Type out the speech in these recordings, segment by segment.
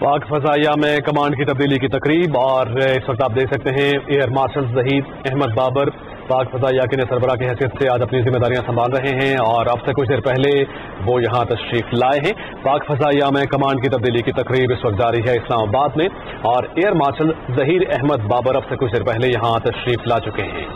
पाक फजाइया में कमांड की तब्दीली की तकरीब और इस वक्त आप देख सकते हैं एयर मार्शल ज़हीर अहमद बाबर पाक फजाइया के सरबराह की हैसियत से आज अपनी जिम्मेदारियां संभाल रहे हैं और अब से कुछ देर पहले वो यहां तशरीफ लाए हैं। पाक फजाइया में कमांड की तब्दीली की तकरीब इस वक्त जारी है इस्लामाबाद में और एयर मार्शल ज़हीर अहमद बाबर अब से कुछ देर पहले यहां तशरीफ ला चुके हैं।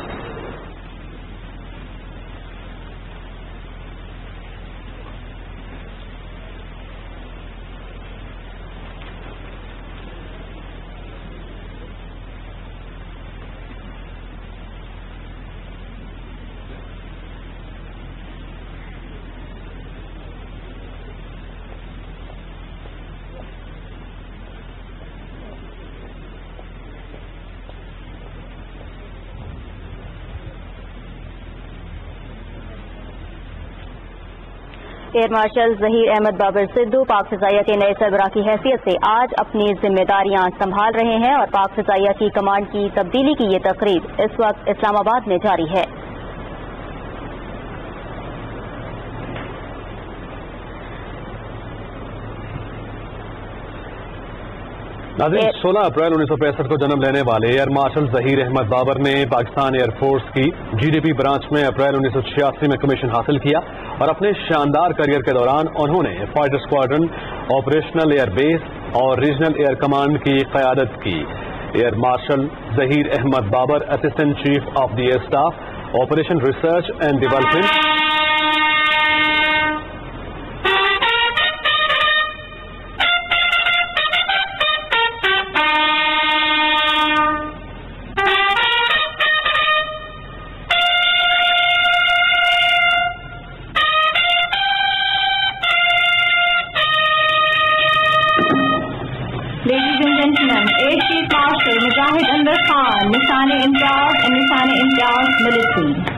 एयर मार्शल ज़हीर अहमद बाबर सिद्धू पाक फजाइया के नए सरबराह की हैसियत से आज अपनी जिम्मेदारियां संभाल रहे हैं और पाक फजाइया की कमांड की तब्दीली की ये तकरीब इस वक्त इस्लामाबाद में जारी है। नाज़रीन, 16 अप्रैल 1965 को जन्म लेने वाले एयर मार्शल ज़हीर अहमद बाबर ने पाकिस्तान एयरफोर्स की GDP ब्रांच में अप्रैल 1986 में कमीशन हासिल किया और अपने शानदार करियर के दौरान उन्होंने fighter squadron, operational air base और रीजनल एयर कमांड की क़यादत की। Air marshal Zaheer Ahmed Babar assistant chief of the air staff, operation research and development, Ladies and gentlemen, Air Chief Marshal Mujahid Anwar Khan, Nissan-e-Imtiaz and Nissan-e-Imtiaz Military.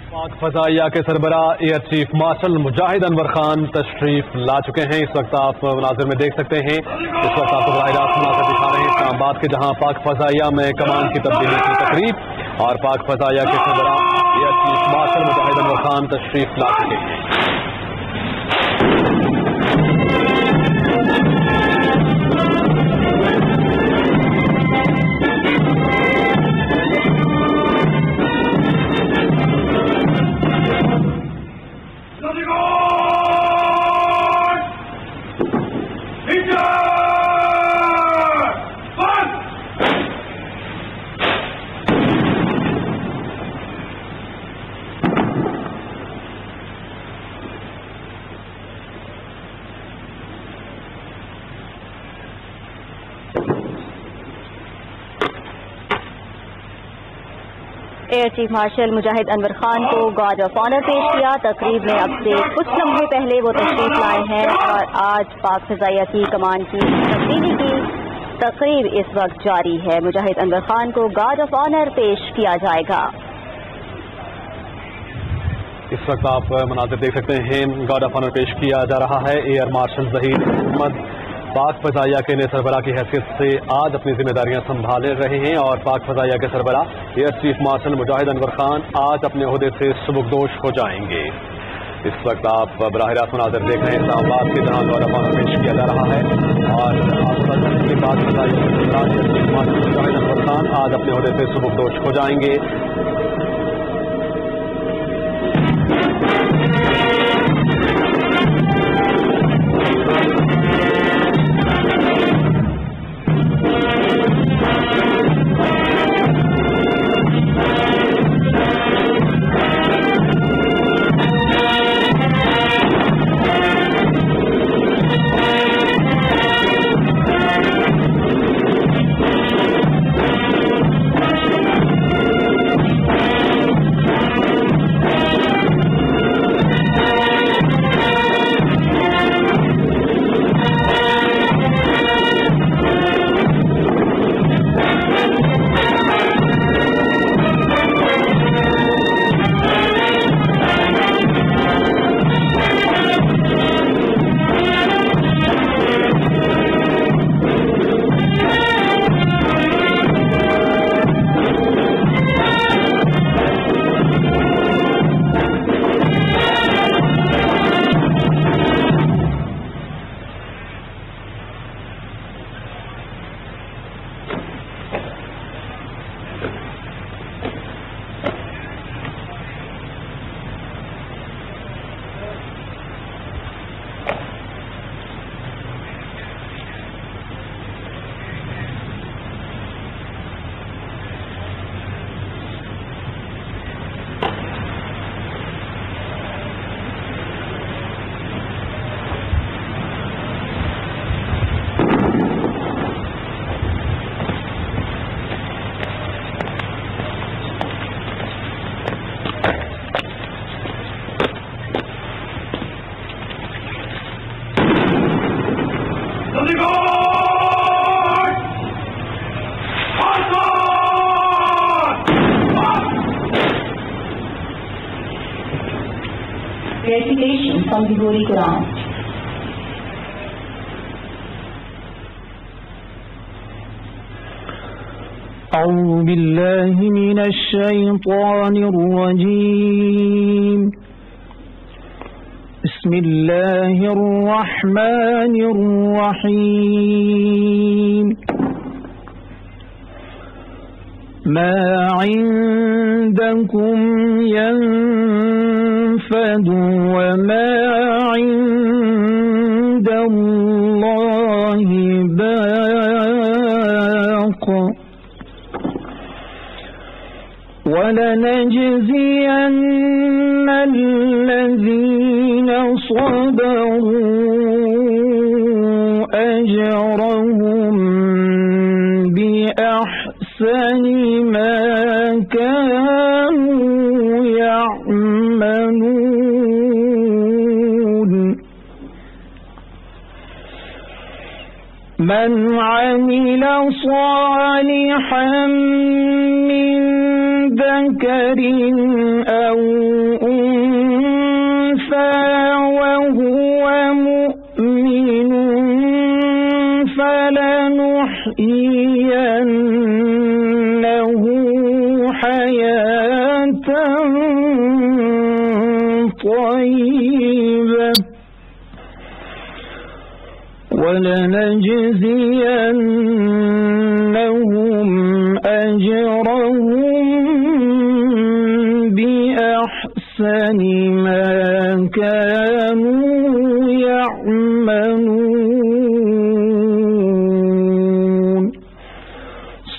पाक फजाइया के सरबराह air chief martial मुजाहिद अनवर खान तशरीफ ला चुके हैं। इस वक्त आप मनाजिर में देख सकते हैं, इस वक्त आपको बराह रास्त मनाजिर दिखा रहे हैं इस्लामाबाद के, जहां पाक फजाइया में कमान की तब्दीली की तकरीब और पाक फजाइया के सरबराह एयर चीफ मार्शल मुजाहिद अनवर खान तशरीफ ला चुके हैं। एयर चीफ मार्शल मुजाहिद अनवर खान को गार्ड ऑफ ऑनर पेश किया। तकरीब में अब से कुछ लम्हे पहले वो तशरीफ लाए हैं और आज पाक फजाइया की कमान की तब्दीली की तकरीब इस वक्त जारी है। मुजाहिद अनवर खान को गार्ड ऑफ ऑनर पेश किया जाएगा। इस वक्त आप मनाजिर देख सकते हैं, गार्ड ऑफ ऑनर पेश किया जा रहा है। एयर मार्शल ज़हीर अहमद पाक फजाइया के नए सरबराह की हैसियत से आज अपनी जिम्मेदारियां संभाले रहे हैं और पाक फजाइया के सरबराह एयर चीफ मार्शल मुजाहिद अनवर खान आज अपने ओहदे से सुबुकदोश हो जाएंगे। इस वक्त आप बराह रास्त मनाज़िर देख रहे हैं। इस्लामाबाद के दौरान गौर रफ़ाना पेश किया जा रहा है और के बाद अनवर खान आज अपने ओहदे से सुबुकदोश हो जाएंगे। Recitation from the Holy Quran. أعوذ بالله من الشيطان الرجيم. بسم الله الرحمن الرحيم. ما عندكم ينفد وما عند الله باق ولنجزين الذين صبروا أجرهم بأحسن ما كانوا يعملون. من عمل صالحا من ذكر أو أنثى وهو مؤمن فلنحيينه حياة طيبة ولنجزينهم أجرهم بأحسن ما كانوا يعملون.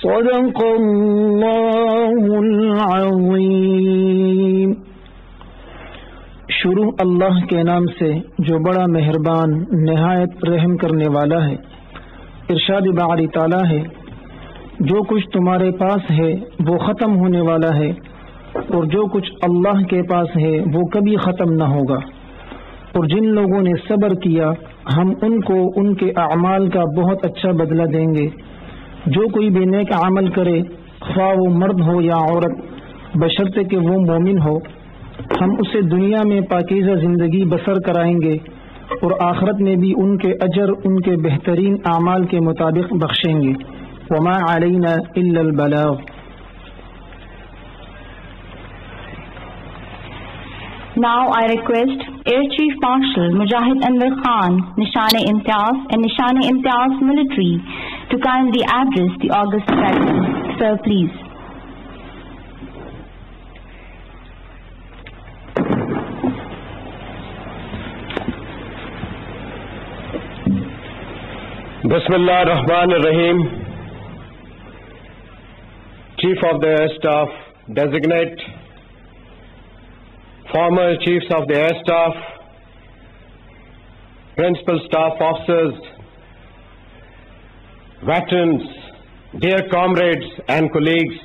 صدق الله العظيम. शुरू अल्लाह के नाम से जो बड़ा मेहरबान निहायत रहम करने वाला है। इरशाद बारी ताला है, जो कुछ तुम्हारे पास है वो ख़त्म होने वाला है और जो कुछ अल्लाह के पास है वो कभी ख़त्म न होगा। और जिन लोगों ने सब्र किया हम उनको उनके अमाल का बहुत अच्छा बदला देंगे। जो कोई भी नेक अमल करे, ख्वाह वो मर्द हो या औरत, बशर्ते कि वो मोमिन हो, हम उसे दुनिया में पाकीज़ा ज़िंदगी बसर कराएंगे और आखिरत में भी उनके अजर उनके बेहतरीन अमाल के मुताबिक बख्शेंगे। वमा अलैना इल्लल बलाग। Now I request Air Chief Marshal Mujahid Anwar Khan, Nishan-e-Imtiaz and Nishan-e-Imtiaz Military to kindly address the august gathering. Sir, please. Bismillah ar-Rahman ar-Rahim. Chief of the Air Staff Designate, former Chiefs of the Air Staff, Principal Staff Officers, veterans, dear comrades and colleagues,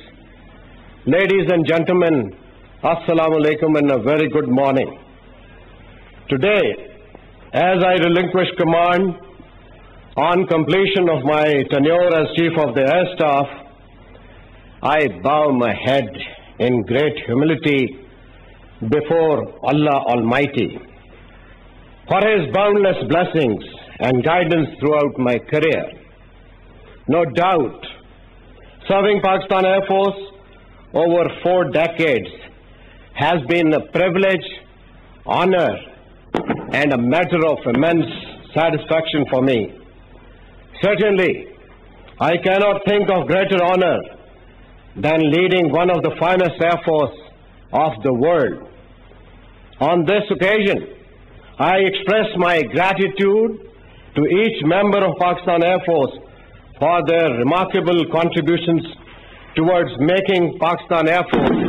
ladies and gentlemen, Assalamu alaikum and a very good morning. Today, as I relinquish command on completion of my tenure as Chief of the Air Staff, I bow my head in great humility before Allah Almighty for His boundless blessings and guidance throughout my career. No doubt, serving Pakistan Air Force over 4 decades has been a privilege, honor, and a matter of immense satisfaction for me. Certainly, I cannot think of greater honor than leading one of the finest Air Force of the world. On this occasion, I express my gratitude to each member of Pakistan Air Force for their remarkable contributions towards making Pakistan Air Force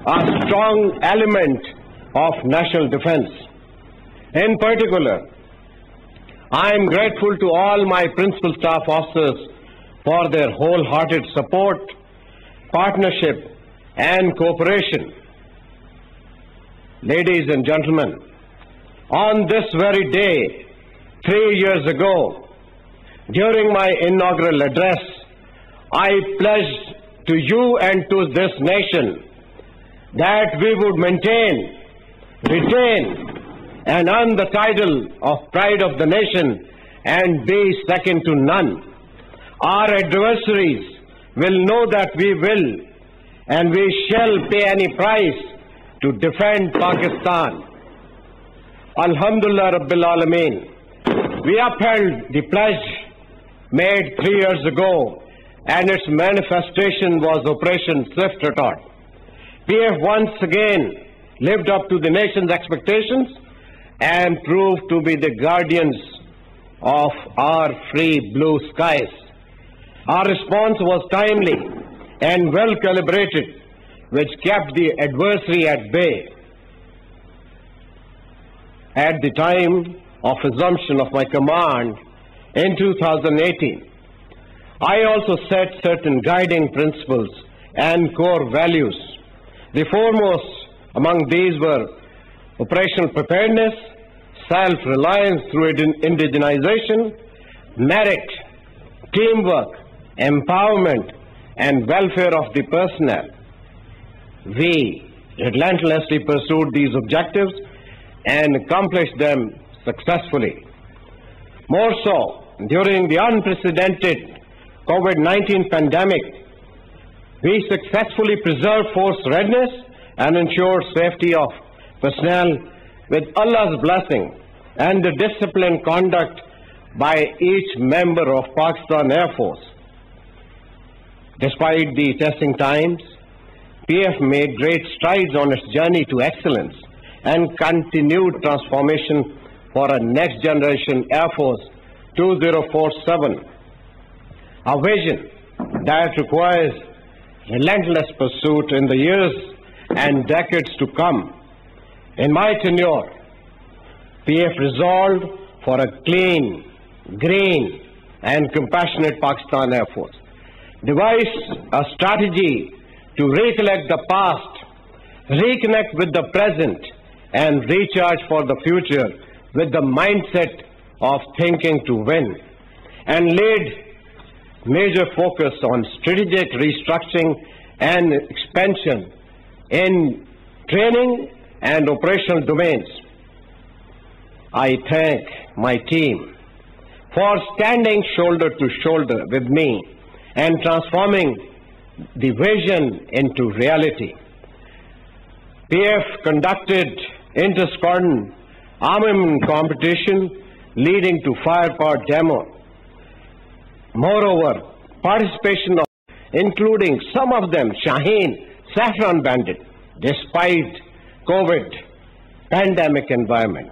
a strong element of national defense. In particular, I am grateful to all my principal staff officers for their wholehearted support, partnership, and cooperation. Ladies and gentlemen, on this very day, 3 years ago, during my inaugural address, I pledged to you and to this nation that we would maintain, retain, and earn the title of pride of the nation and be second to none. Our adversaries will know that we will and we shall pay any price to defend Pakistan. Alhamdulillah Rabbil Alameen. We upheld the pledge made 3 years ago, and its manifestation was Operation Swift Retort. PF once again lived up to the nation's expectations and proved to be the guardians of our free blue skies. Our response was timely and well calibrated, which kept the adversary at bay. At the time of assumption of my command in 2018, I also set certain guiding principles and core values. The foremost among these were operational preparedness, self-reliance through indigenization, merit, teamwork, empowerment, and welfare of the personnel. We relentlessly pursued these objectives and accomplished them successfully. More so, during the unprecedented COVID-19 pandemic, we successfully preserved force readiness and ensured safety of personnel with Allah's blessing and the disciplined conduct by each member of Pakistan Air Force. Despite the testing times, PF made great strides on its journey to excellence and continued transformation for a next generation Air Force 2047, a vision that requires relentless pursuit in the years and decades to come. In my tenure, PF resolved for a clean, green, and compassionate Pakistan Air Force, devise a strategy to recollect the past, reconnect with the present, and recharge for the future with the mindset of thinking to win, and laid major focus on strategic restructuring and expansion in training and operational domains. I thank my team for standing shoulder to shoulder with me and transforming the vision into reality. PF conducted inter-squadron armament competition leading to firepower demo. Moreover, participation of, including some of them Shaheen, Saffron Bandit, despite COVID pandemic environment.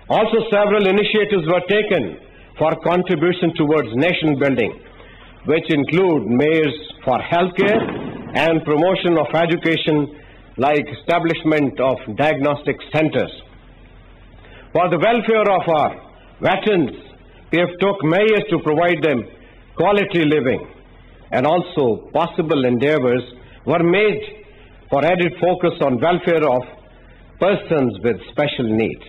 Also, several initiatives were taken for contribution towards nation building, which include measures for healthcare and promotion of education, like establishment of diagnostic centers. For the welfare of our veterans, we have took measures to provide them quality living, and also possible endeavors were made for added focus on welfare of persons with special needs.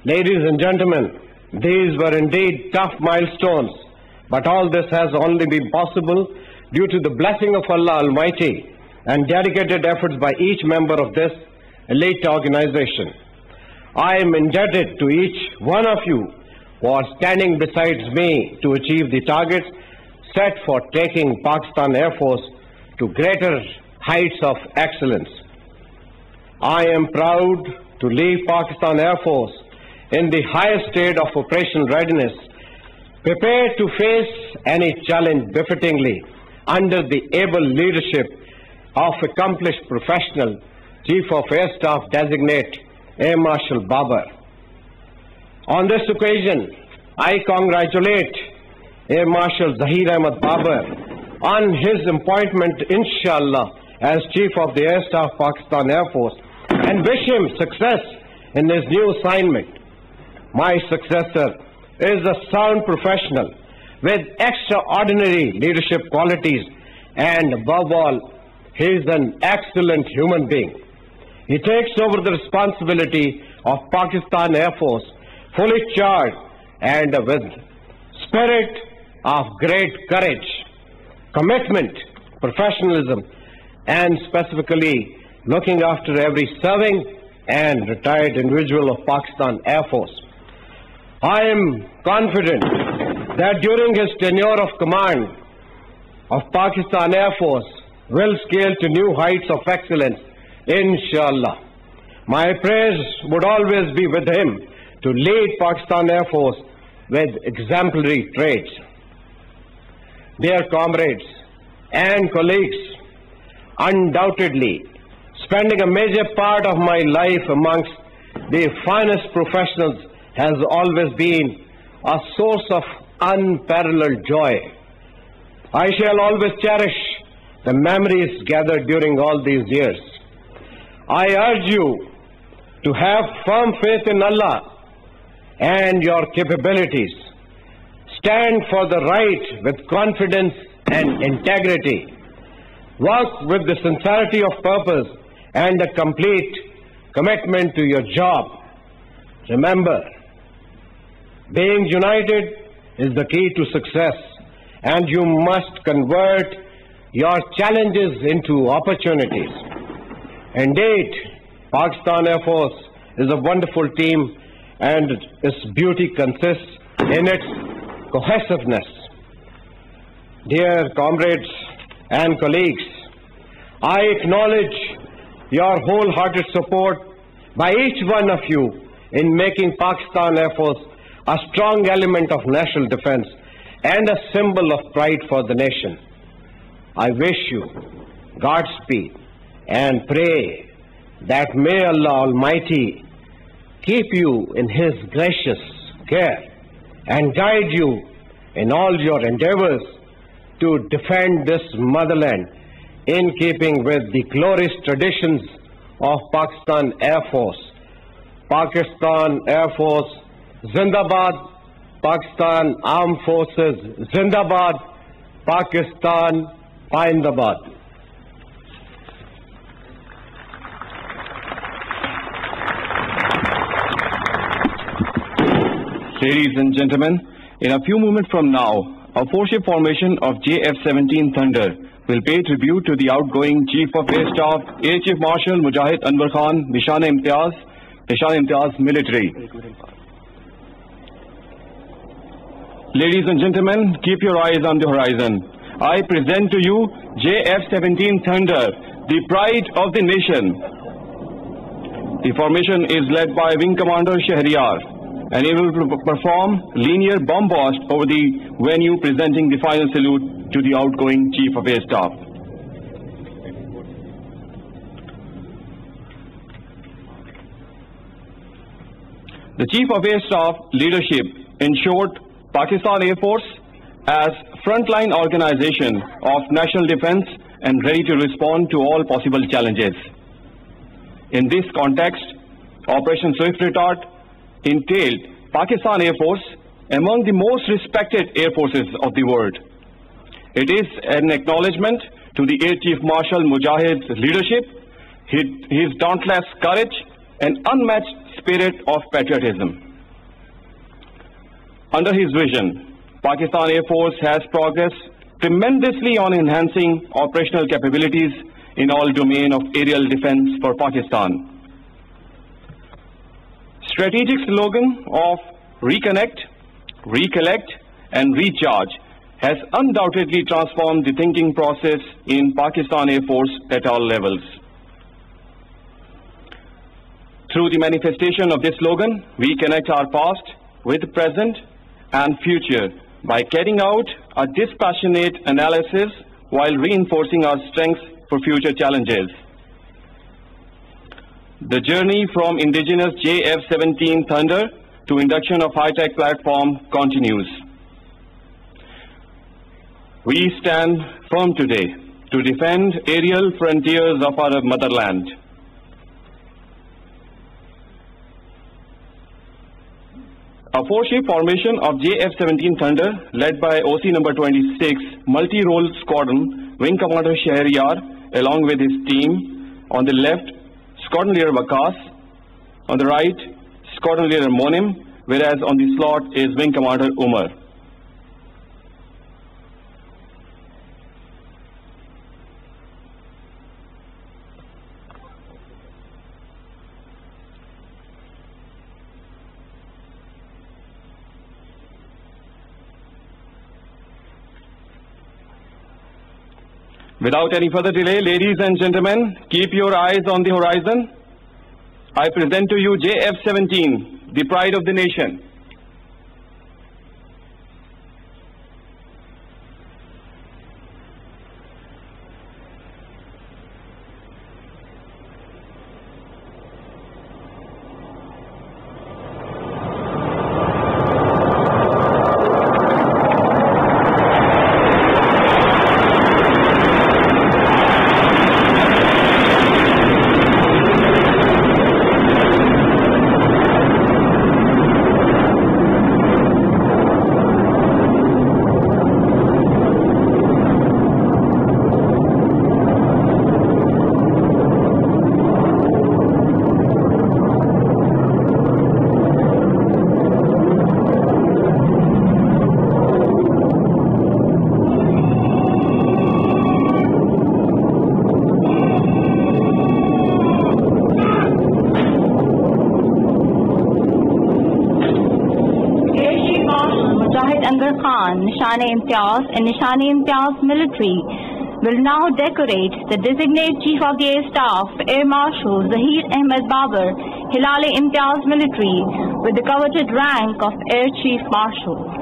Ladies and gentlemen, these were indeed tough milestones, but all this has only been possible due to the blessing of Allah Almighty and dedicated efforts by each member of this elite organization. I am indebted to each one of you for standing beside me to achieve the targets set for taking Pakistan Air Force to greater heights of excellence. I am proud to leave Pakistan Air Force in the highest state of operational readiness, prepared to face any challenge befittingly under the able leadership of accomplished professional Chief of Air Staff Designate Air Marshal Babar. On this occasion, I congratulate Air Marshal Zahir Ahmad Babar on his appointment, inshallah, as Chief of the Air Staff Pakistan Air Force, and wish him success in his new assignment. My successor is a sound professional with extraordinary leadership qualities, and above all, he is an excellent human being. He takes over the responsibility of Pakistan Air Force fully charged and with spirit of great courage, commitment, professionalism, and specifically looking after every serving and retired individual of Pakistan Air Force. I am confident that during his tenure of command of Pakistan Air Force will scale to new heights of excellence, inshallah. My praise would always be with him to lead Pakistan Air Force with exemplary traits. Dear comrades and colleagues, undoubtedly, spending a major part of my life amongst the finest professionals has always been a source of unparalleled joy. I shall always cherish the memories gathered during all these years. I urge you to have firm faith in Allah and your capabilities. Stand for the right with confidence and integrity. Work with the sincerity of purpose and a complete commitment to your job. Remember, being united is the key to success, and you must convert your challenges into opportunities. Indeed, Pakistan Air Force is a wonderful team, and its beauty consists in its cohesiveness. Dear comrades and colleagues, I acknowledge your wholehearted support by each one of you in making Pakistan Air Force a strong element of national defense and a symbol of pride for the nation. I wish you Godspeed and pray that may Allah Almighty keep you in His gracious care and guide you in all your endeavors to defend this motherland in keeping with the glorious traditions of Pakistan Air Force. Pakistan Air Force Zindabad, Pakistan Armed Forces Zindabad, Pakistan Pindabad. Ladies and gentlemen, in a few moments from now, a four-ship formation of JF-17 Thunder will pay tribute to the outgoing Chief of Air Staff, Air Chief Marshal Mujahid Anwar Khan, Nishan-e-Imtiaz Military. Ladies and gentlemen, keep your eyes on the horizon. I present to you JF-17 Thunder, the pride of the nation. The formation is led by Wing Commander Shahryar, and he will perform linear bomb blast over the venue, presenting the final salute to the outgoing Chief of Air Staff. The Chief of Air Staff leadership ensured Pakistan Air Force as frontline organization of national defense and ready to respond to all possible challenges. In this context, Operation Swift Retard entailed Pakistan Air Force among the most respected air forces of the world. It is an acknowledgement to the Air Chief Marshal Mujahid's leadership, his dauntless courage and unmatched spirit of patriotism. Under his vision, Pakistan Air Force has progressed tremendously on enhancing operational capabilities in all domains of aerial defense for Pakistan. Strategic slogan of reconnect, recollect and recharge has undoubtedly transformed the thinking process in Pakistan Air Force at all levels. Through the manifestation of this slogan, we connect our past with the present and future by carrying out a dispassionate analysis while reinforcing our strengths for future challenges. The journey from indigenous JF-17 Thunder to induction of high-tech platform continues. We stand firm today to defend aerial frontiers of our motherland. A four-ship formation of JF-17 Thunder, led by OC number 26, multi-role squadron, Wing Commander Shahryar, along with his team. On the left, Squadron Leader Waqas. On the right, Squadron Leader Monim, whereas on the slot is Wing Commander Umar. Without any further delay, ladies and gentlemen, keep your eyes on the horizon. I present to you JF-17, the pride of the nation. Nishan-e-Imtiaz and Nishan-e-Imtiaz military will now decorate the designated Chief of the Air Staff, Air Marshal Zahir Ahmed Babar, Hilal-e-Imtiaz military, with the coveted rank of Air Chief Marshal.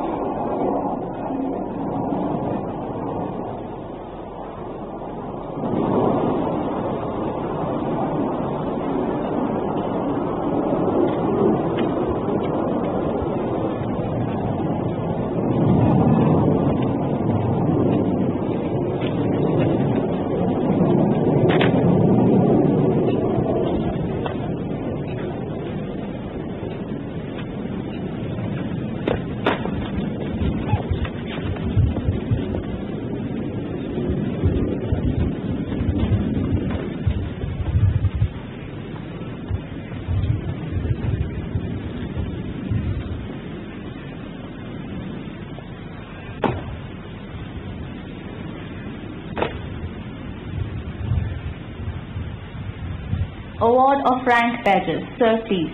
Award of rank badges. Sir, please.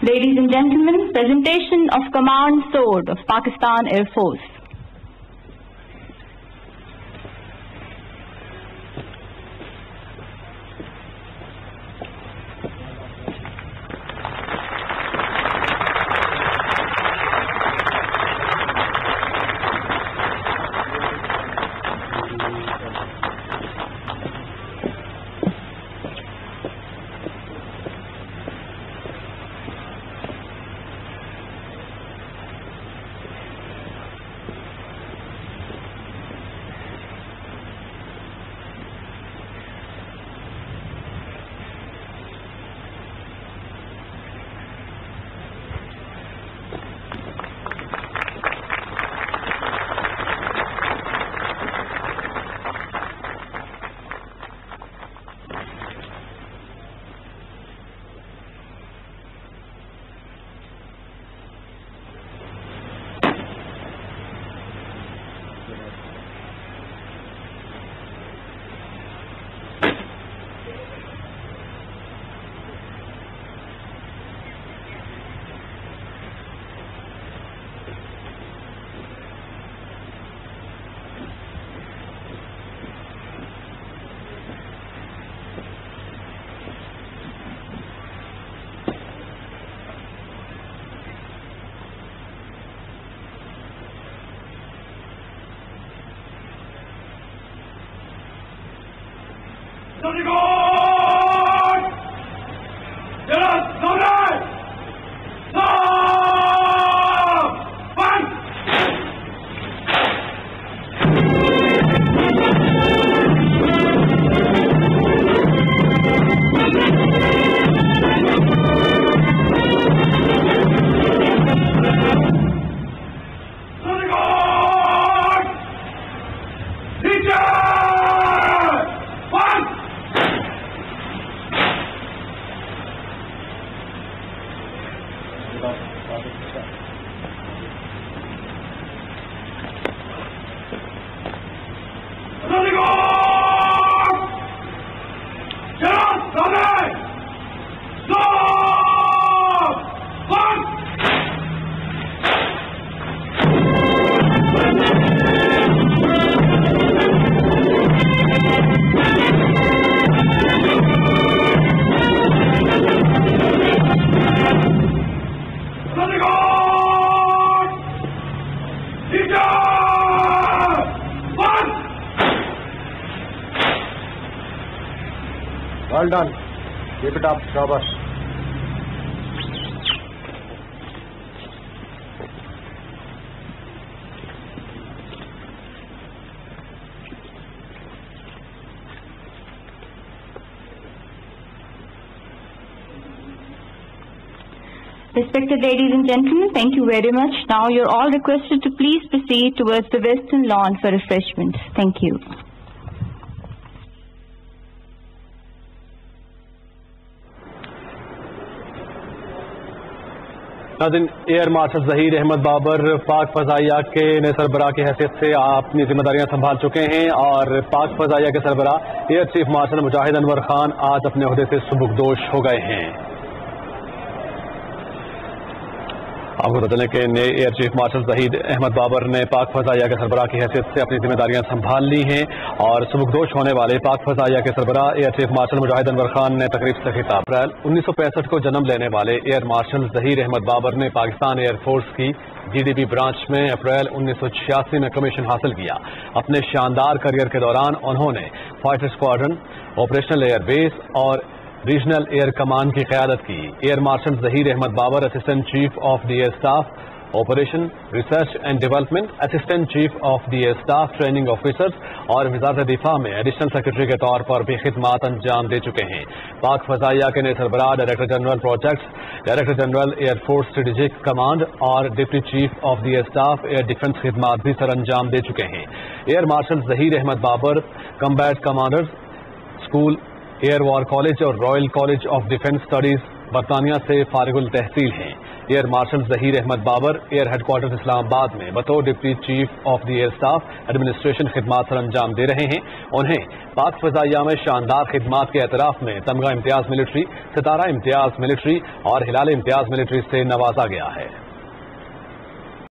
Ladies and gentlemen, presentation of Command Sword of Pakistan Air Force. Well done. Keep it up, Shabash. Respected ladies and gentlemen, thank you very much. Now you're all requested to please proceed towards the western lawn for refreshments. Thank you. नाज़रीन, air marshal Zaheer Ahmed Babar पाक फ़ज़ाइया के नए सरबराह की हैसियत से अपनी जिम्मेदारियां संभाल चुके हैं और पाक फ़ज़ाइया के सरबराह एयर चीफ मार्शल मुजाहिद अनवर खान आज अपने ओहदे से सुबुकदोश हो गए हैं। आपको बता दें कि नए air chief marshal Zaheer Ahmed Babar ने पाक फ़ज़ाइया के सरबराह की हैसियत से अपनी जिम्मेदारियां संभाल ली हैं और सुबुकदोश होने वाले पाक फ़ज़ाइया के सरबराह एयर चीफ मार्शल मुजाहिद अनवर खान ने तकरीब से खिताब। अप्रैल 1965 को जन्म लेने वाले एयर मार्शल ज़हीर अहमद बाबर ने पाकिस्तान एयर फोर्स की जीडीपी ब्रांच में अप्रैल 1986 में कमीशन हासिल किया। अपने शानदार करियर के दौरान उन्होंने fighter squadron, operational air base और रीजनल एयर कमान की क़यादत की। Air marshal Zaheer Ahmed Babar, assistant chief of the air staff, operation, research and development, assistant chief of the air staff, training officers और वज़ारत दिफा में एडिशनल सेक्रेटरी के तौर पर भी खिदमात अंजाम दे चुके हैं। पाक फ़ज़ाइया के नए सरबराह director general projects, director general air force strategic command और deputy chief of the air staff air defence खिदमात भी सर अंजाम दे चुके हैं। Air marshal Zaheer Ahmed Babar combat commanders school, air war college और royal college of defence studies बरतानिया से फारिगुल तहसील हैं। Air marshal Zaheer Ahmed Babar air headquarters Islamabad में बतौर deputy chief of the air staff administration खिदमात सर अंजाम दे रहे हैं। उन्हें पाक फ़ज़ाइया में शानदार खिदमात के एतराफ़ में तमगा इम्तियाज़ मिलिट्री, सितारा इम्तियाज़ मिलिट्री और हिलाल इम्तियाज़ मिलिट्री से नवाजा गया है।